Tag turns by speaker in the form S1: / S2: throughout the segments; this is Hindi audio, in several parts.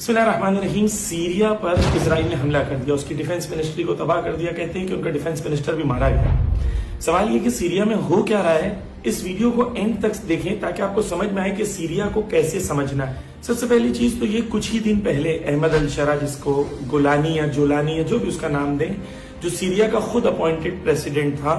S1: बिस्मिल्लाहिर्रहमानिर्रहीम। सीरिया पर इजराइल ने हमला कर दिया, उसकी डिफेंस मिनिस्ट्री को तबाह कर दिया। कहते हैं कि उनका डिफेंस मिनिस्टर भी मारा गया। सवाल ये कि सीरिया में हो क्या रहा है, इस वीडियो को एंड तक देखें ताकि आपको समझ में आए कि सीरिया को कैसे समझना है। सबसे पहली चीज तो ये, कुछ ही दिन पहले अहमद अल शरा, जिसको गुलानी या जोलानी या जो भी उसका नाम दें, जो सीरिया का खुद अपॉइंटेड प्रेसिडेंट था,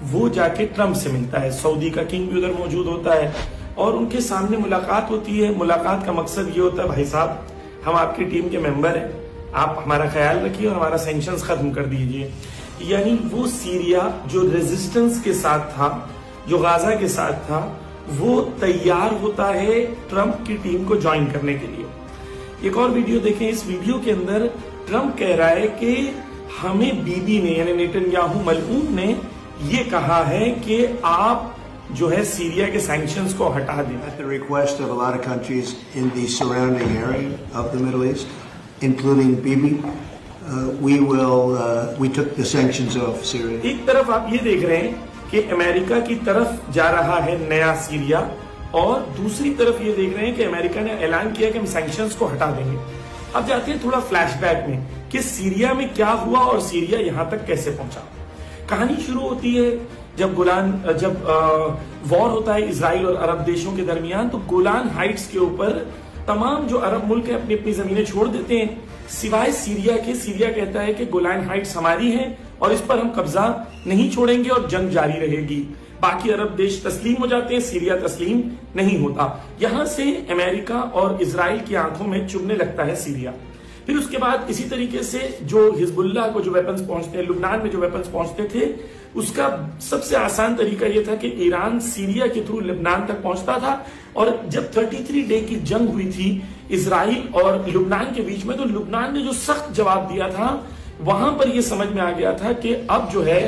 S1: वो जाके ट्रंप से मिलता है। सऊदी का किंग भी उधर मौजूद होता है और उनके सामने मुलाकात होती है। मुलाकात का मकसद ये होता है, भाई साहब हम आपकी टीम के मेंबर हैं, आप हमारा ख्याल रखिए और हमारा सैंक्शंस खत्म कर दीजिए। यानी वो सीरिया जो रेजिस्टेंस के साथ था, जो गाजा के साथ था, वो तैयार होता है ट्रंप की टीम को ज्वाइन करने के लिए। एक और वीडियो देखें। इस वीडियो के अंदर ट्रंप कह रहा है कि हमें बीबी ने यानी नेतन्याहू मलऊन ने ये कहा है कि आप जो है सीरिया के सैंक्शंस को हटा दें।
S2: At the request of a lot of countries in the surrounding area of the Middle East, including Bibi, we took the sanctions off Syria.
S1: एक तरफ आप ये देख रहे हैं कि अमेरिका की तरफ जा रहा है नया सीरिया, और दूसरी तरफ ये देख रहे हैं कि अमेरिका ने ऐलान किया कि हम सैंक्शंस को हटा देंगे। अब जाते हैं थोड़ा फ्लैशबैक में कि सीरिया में क्या हुआ और सीरिया यहां तक कैसे पहुंचा। कहानी शुरू होती है जब वॉर होता है इजराइल और अरब देशों के दरमियान, तो गोलान हाइट्स के ऊपर तमाम जो अरब मुल्क है अपनी अपनी जमीनें छोड़ देते हैं सिवाय सीरिया के। सीरिया कहता है कि गोलान हाइट्स हमारी हैं और इस पर हम कब्जा नहीं छोड़ेंगे और जंग जारी रहेगी। बाकी अरब देश तस्लीम हो जाते हैं, सीरिया तस्लीम नहीं होता। यहां से अमेरिका और इजराइल की आंखों में चुभने लगता है सीरिया। फिर उसके बाद इसी तरीके से जो हिजबुल्लाह को जो वेपन्स पहुंचते हैं, लुबनान में जो वेपन्स पहुंचते थे, उसका सबसे आसान तरीका यह था कि ईरान सीरिया के थ्रू लुबनान तक पहुंचता था। और जब 33 डे की जंग हुई थी इजराइल और लुबनान के बीच में, तो लुबनान ने जो सख्त जवाब दिया था, वहां पर यह समझ में आ गया था कि अब जो है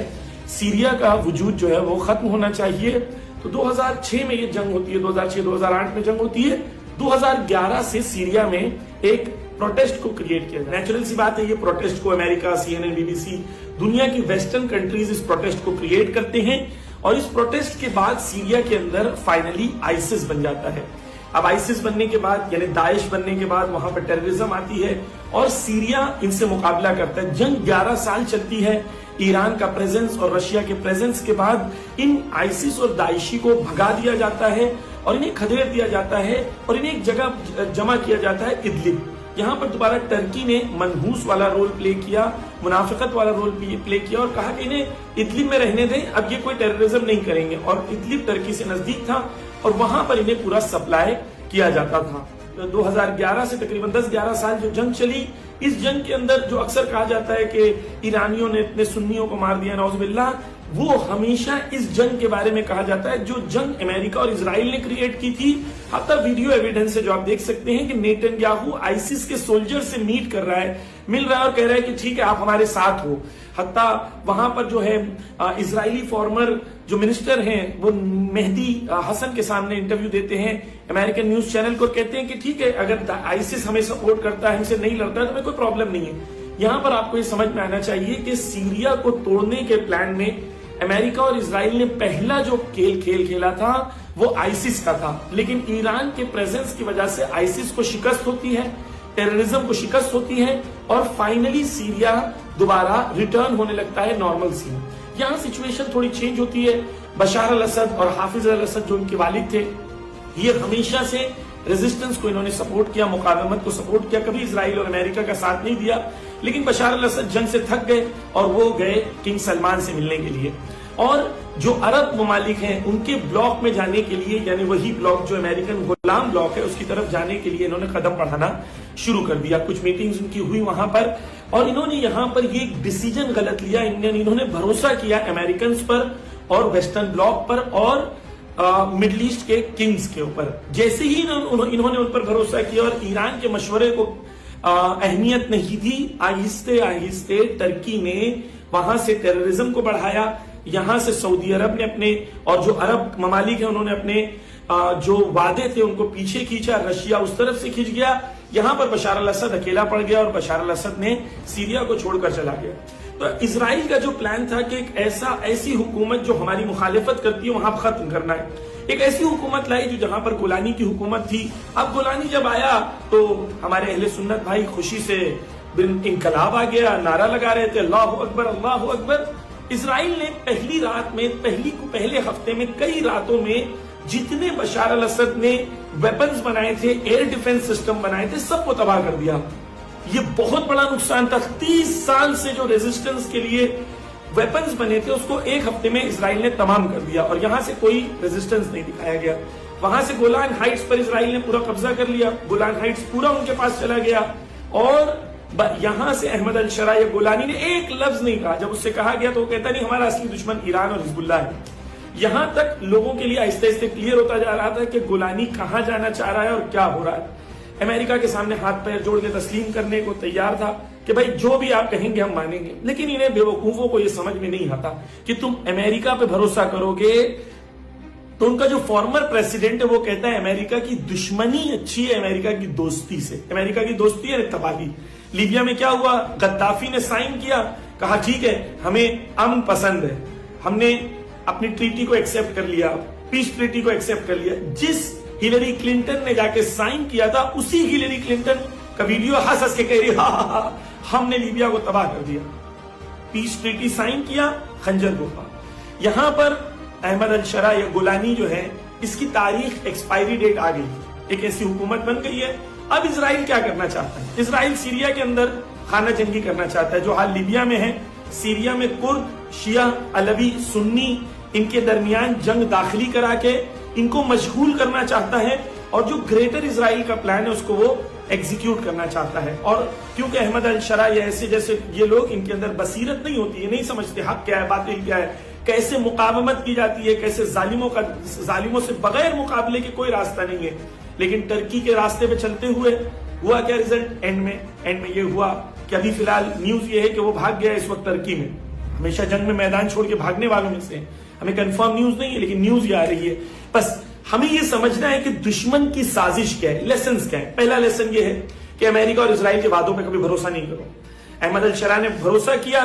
S1: सीरिया का वजूद जो है वो खत्म होना चाहिए। तो 2006 में ये जंग होती है, 2006-2008 में जंग होती है। 2011 से सीरिया में एक प्रोटेस्ट को क्रिएट किया। नेचुरल सी बात है, ये प्रोटेस्ट को अमेरिका, CNN, BBC, दुनिया की वेस्टर्न कंट्रीज इस प्रोटेस्ट को क्रिएट करते हैं। और इस प्रोटेस्ट के बाद सीरिया के अंदर फाइनली आईसिस बन जाता है। अब आईसिस बनने के बाद यानी दाइश बनने के बाद वहां पर टेररिज्म आती है और सीरिया इनसे मुकाबला करता है। जंग 11 साल चलती है। ईरान का प्रेजेंस और रशिया के प्रेजेंस के बाद इन आईसिस और दाइशी को भगा दिया जाता है और इन्हें खदेड़ दिया जाता है और इन्हें एक जगह जमा किया जाता है, इदलिब। यहां पर दोबारा टर्की ने मनहूस वाला रोल प्ले किया, मुनाफिकत वाला रोल प्ले किया और कहा कि इन्हें इदलिब में रहने दें, अब ये कोई टेररिज्म नहीं करेंगे। और इदलिब टर्की से नजदीक था और वहां पर इन्हें पूरा सप्लाई किया जाता था। 2011 से तकरीबन 10-11 साल जो जंग चली, इस जंग के अंदर जो अक्सर कहा जाता है कि ईरानियों ने इतने सुन्नियों को मार दिया, नौजुबिल्लाह, वो हमेशा इस जंग के बारे में कहा जाता है जो जंग अमेरिका और इजराइल ने क्रिएट की थी। हत्ता वीडियो एविडेंस है जो आप देख सकते हैं कि नेतन्याहू आईसिस के सोल्जर से मिल रहा है और कह रहा है कि ठीक है आप हमारे साथ हो। हत्ता वहां पर जो है इजरायली फॉर्मर जो मिनिस्टर हैं वो मेहदी हसन के सामने इंटरव्यू देते हैं अमेरिकन न्यूज चैनल को, कहते हैं कि ठीक है अगर आईसिस हमें सपोर्ट करता है, हमसे नहीं लड़ता है, तो हमें कोई प्रॉब्लम नहीं है। यहां पर आपको ये समझ में आना चाहिए कि सीरिया को तोड़ने के प्लान में अमेरिका और इजराइल ने पहला जो खेल खेला था वो आईसिस का था। लेकिन ईरान के प्रेजेंस की वजह से आईसिस को शिकस्त होती है, टेररिज्म को शिकस्त होती है और फाइनली सीरिया दोबारा रिटर्न होने लगता है नॉर्मल सी। यहां सिचुएशन थोड़ी चेंज होती है। बशार अल असद और हाफिज अल असद जो उनके वालिद थे, ये हमेशा से रेजिस्टेंस को इन्होंने सपोर्ट किया, मुकावमत को सपोर्ट किया, कभी इजराइल और अमेरिका का साथ नहीं दिया। लेकिन बशार अल असद जंग से थक गए और वो गए किंग सलमान से मिलने के लिए। और जो अरब ममालिक हैं उनके ब्लॉक में जाने के लिए, यानी वही ब्लॉक जो अमेरिकन गुलाम ब्लॉक है, उसकी तरफ जाने के लिए इन्होंने कदम बढ़ाना शुरू कर दिया। कुछ मीटिंग्स उनकी हुई वहां पर और इन्होंने यहां पर ये डिसीजन गलत लिया। इन्होंने भरोसा किया अमेरिकन पर और वेस्टर्न ब्लॉक पर और मिडल ईस्ट के किंग्स के ऊपर। जैसे ही इन्होंने उन पर भरोसा किया और ईरान के मशवरे को अहमियत नहीं दी, आहिस्ते आहिस्ते टर्की ने वहां से टेररिज्म को बढ़ाया। यहां से सऊदी अरब ने अपने और जो अरब ममालिक है उन्होंने अपने जो वादे थे उनको पीछे खींचा, रशिया उस तरफ से खींच गया। यहां पर बशार अल असद अकेला पड़ गया और बशार अल असद ने सीरिया को छोड़कर चला गया। तो इजराइल का जो प्लान था कि एक ऐसी हुकूमत जो हमारी मुखालिफत करती है वहां खत्म करना है। एक ऐसी हुकूमत लाई जो जहां पर गोलानी की हुकूमत थी। अब गोलानी जब आया तो हमारे अहले सुन्नत भाई खुशी से इनकलाब आ गया, नारा लगा रहे थे अल्लाहु अकबर अल्लाहु अकबर। इजराइल ने पहली रात में पहले हफ्ते में कई रातों में जितने बशार अल असद ने वेपन्स बनाए थे, एयर डिफेंस सिस्टम बनाए थे, सबको तबाह कर दिया। ये बहुत बड़ा नुकसान था। 30 साल से जो रेजिस्टेंस के लिए वेपन्स बने थे उसको एक हफ्ते में इजराइल ने तमाम कर दिया और यहां से कोई रेजिस्टेंस नहीं दिखाया गया। वहां से गोलान हाइट्स पर इजराइल ने पूरा कब्जा कर लिया। गोलान हाइट्स पूरा उनके पास चला गया और यहां से अहमद अल शरा या गोलानी ने एक लफ्ज नहीं कहा। जब उससे कहा गया तो वो कहता नहीं हमारा असली दुश्मन ईरान और हिजबुल्लाह है। यहां तक लोगों के लिए आहिस्ते आहिस्ते क्लियर होता जा रहा था कि गोलानी कहां जाना चाह रहा है और क्या हो रहा है। अमेरिका के सामने हाथ पैर जोड़ के तस्लीम करने को तैयार था कि भाई जो भी आप कहेंगे हम मानेंगे, लेकिन इन्हें बेवकूफों को यह समझ में नहीं आता कि तुम अमेरिका पे भरोसा करोगे तो उनका जो फॉर्मर प्रेसिडेंट है वो कहता है अमेरिका की दुश्मनी अच्छी है अमेरिका की दोस्ती से। अमेरिका की दोस्ती है तबाही। लीबिया में क्या हुआ, गद्दाफी ने साइन किया, कहा ठीक है हमें अमन पसंद है, हमने अपनी ट्रीटी को एक्सेप्ट कर लिया, पीस ट्रीटी को एक्सेप्ट कर लिया। जिस हिलरी क्लिंटन ने जाके साइन किया था उसी हिलरी क्लिंटन का वीडियो हंस हंस के कह रही हा हमने लीबिया को तबाह कर दिया। पीस ट्रीटी साइन किया, खंजर घोपा। यहां पर अहमद अल शरा या गोलानी जो है इसकी तारीख एक्सपायरी डेट आ गई, एक ऐसी हुकूमत बन गई है। अब इजराइल क्या करना चाहता है, इजराइल सीरिया के अंदर खाना जंगी करना चाहता है जो हाल लीबिया में है। सीरिया में कुर्द, शिया, अलवी, सुन्नी इनके दरमियान जंग दाखिली करा के इनको मशगूल करना चाहता है और जो ग्रेटर इजराइल का प्लान है उसको वो एग्जीक्यूट करना चाहता है। और क्योंकि अहमद अल शरा या ऐसे जैसे ये लोग, इनके अंदर बसीरत नहीं होती है, नहीं समझते हक क्या है बातिल क्या है, कैसे मुकावमत की जाती है, कैसे जालिमों से बगैर मुकाबले के कोई रास्ता नहीं है। लेकिन टर्की के रास्ते पे चलते हुए हुआ क्या रिजल्ट, एंड में ये हुआ कि अभी फिलहाल न्यूज ये है कि वो भाग गया इस वक्त टर्की में। हमेशा जंग में मैदान छोड़ के भागने वालों में से, हमें कंफर्म न्यूज नहीं है लेकिन न्यूज ये आ रही है। बस हमें ये समझना है कि दुश्मन की साजिश क्या है, लेसन क्या है। पहला लेसन ये है कि अमेरिका और इजराइल के वादों पर कभी भरोसा नहीं करो। अहमद अल शरा ने भरोसा किया,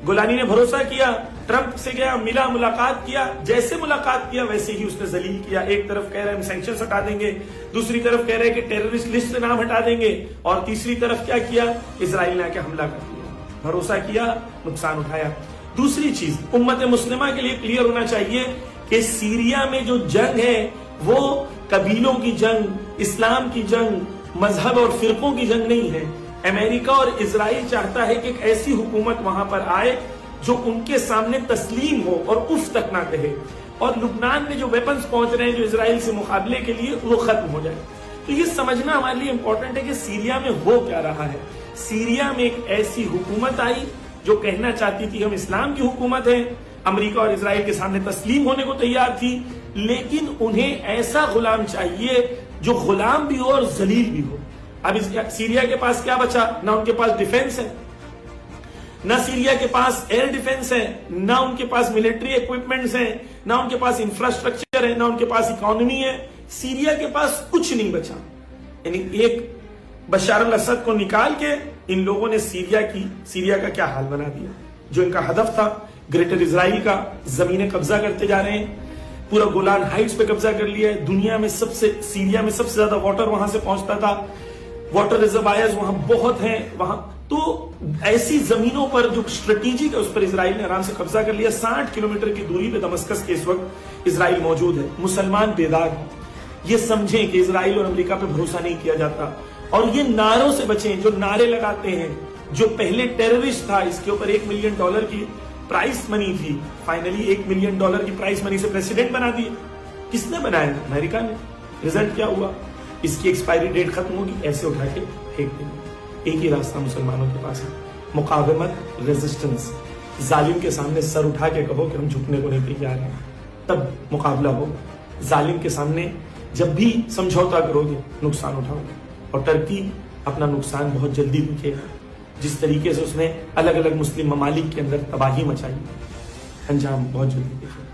S1: गोलानी ने भरोसा किया, ट्रंप से गया, मिला, मुलाकात किया, जैसे मुलाकात किया वैसे ही उसने जलील किया। एक तरफ कह रहे हैं हम सैंक्शंस हटा देंगे, दूसरी तरफ कह रहे हैं कि टेररिस्ट लिस्ट से नाम हटा देंगे, और तीसरी तरफ क्या किया, इजराइल ने आके हमला कर दिया। भरोसा किया, नुकसान उठाया। दूसरी चीज उम्मत मुस्लिमा के लिए क्लियर होना चाहिए कि सीरिया में जो जंग है वो कबीलों की जंग, इस्लाम की जंग, मजहब और फिरकों की जंग नहीं है। अमेरिका और इजराइल चाहता है कि एक ऐसी हुकूमत वहां पर आए जो उनके सामने तस्लीम हो और उफ तक ना कहे, और लुबनान में जो वेपन्स पहुंच रहे हैं जो इजराइल से मुकाबले के लिए, वो खत्म हो जाए। तो ये समझना हमारे लिए इंपॉर्टेंट है कि सीरिया में हो क्या रहा है। सीरिया में एक ऐसी हुकूमत आई जो कहना चाहती थी हम इस्लाम की हुकूमत है, अमेरिका और इजराइल के सामने तस्लीम होने को तैयार थी, लेकिन उन्हें ऐसा गुलाम चाहिए जो गुलाम भी हो और जलील भी हो। अब सीरिया के पास क्या बचा, ना उनके पास डिफेंस है, ना सीरिया के पास एयर डिफेंस है, ना उनके पास मिलिट्री इक्विपमेंट्स हैं, ना उनके पास इंफ्रास्ट्रक्चर है, ना उनके पास इकोनॉमी है। सीरिया के पास कुछ नहीं बचा। यानी एक बशार अल असद को निकाल के इन लोगों ने सीरिया का क्या हाल बना दिया। जो इनका हदफ था ग्रेटर इजराइल का, जमीनें कब्जा करते जा रहे हैं, पूरा गोलान हाइट्स पे कब्जा कर लिया है। दुनिया में सीरिया में सबसे ज्यादा वाटर वहां से पहुंचता था, वाटर रिजर्वायर्स वहां बहुत हैं वहां। तो ऐसी जमीनों पर जो स्ट्रेटेजिक है उस पर इजराइल ने आराम से कब्जा कर लिया। 60 किलोमीटर की दूरी पे दमस्कस के इस वक्त इजराइल मौजूद है। मुसलमान बेदार हैं, ये समझें कि इजराइल और अमेरिका पे भरोसा नहीं किया जाता, और ये नारों से बचें जो नारे लगाते हैं। जो पहले टेररिस्ट था इसके ऊपर $1 मिलियन की प्राइस मनी थी, फाइनली $1 मिलियन की प्राइस मनी से प्रेसिडेंट बना दिए। किसने बनाया, अमेरिका ने। रिजल्ट क्या हुआ, इसकी एक्सपायरी डेट खत्म होगी, ऐसे उठा के फेंक देंगे। एक ही रास्ता मुसलमानों के पास है, मुकावमत, रेजिस्टेंस। जालिम के सामने सर उठा के कहो कि हम झुकने को नहीं तैयार हैं, तब मुकाबला होगा। जालिम के सामने जब भी समझौता करोगे नुकसान उठाओगे, और टर्की अपना नुकसान बहुत जल्दी दिखेगा। जिस तरीके से उसने अलग अलग मुस्लिम ममालिक के अंदर तबाही मचाई, अंजाम बहुत जल्दी दिखेगा।